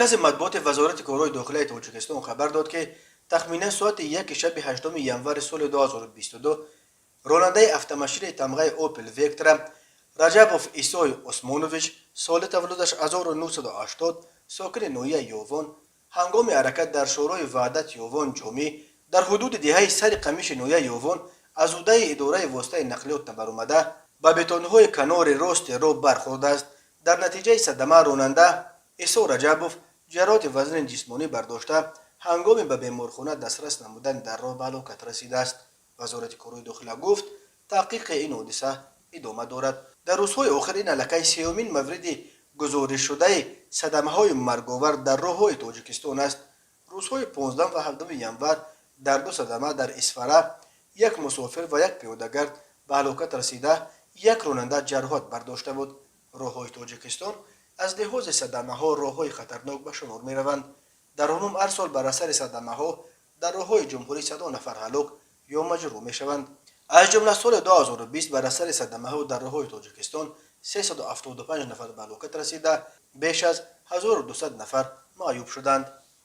مرکز مطبوعات وزارت کارهای داخلی تاجیکستان خبر داد که تخمینا ساعت 1 شب 8 ینور سال 2022 راننده автомашین تمغه اوپل ویکتر رجبوف ایسای عثمانوویچ سال تولدش 1980 ساکن نویه یووان هنگام حرکت در شورای وحدت یووان جمعی در حدود دهه سر قمیش نویه یووان از عهده اداره واسطه نقلیات برآمده به بتون‌های کنار راست رو برخورده است. در نتیجه صدمه راننده ایسا رجبوف جراحت وزن جسمانی برداشته هنگام به بیمارخانه دسترس نمودن در راه به هلاکت رسیده است. وزارت کارهای داخلی گفت تحقیق این حادثه ادامه دارد. در روزهای آخر این علاقه سیومین مورد گزارش شده صدمه های مرگاور در راههای تاجیکستان است. روزهای 15 و 17 ینور در دو صدمه در اسفره یک مسافر و یک پیاده‌گرد به هلاکت رسیده، یک راننده جراحت برداشته بود. راههای تاجیکستان از لحاظ صدمه ها راههای خطرناک به شمار می روند. در عموم هر سال بر اثر صدمه ها در راههای جمهوری 100 نفر هلاک یا مجروح می شوند. از جمله سال 2020 بر اثر صدمه ها در راههای تاجیکستان 375 نفر به هلاکت رسیده، بیش از 1200 نفر معیوب شدند.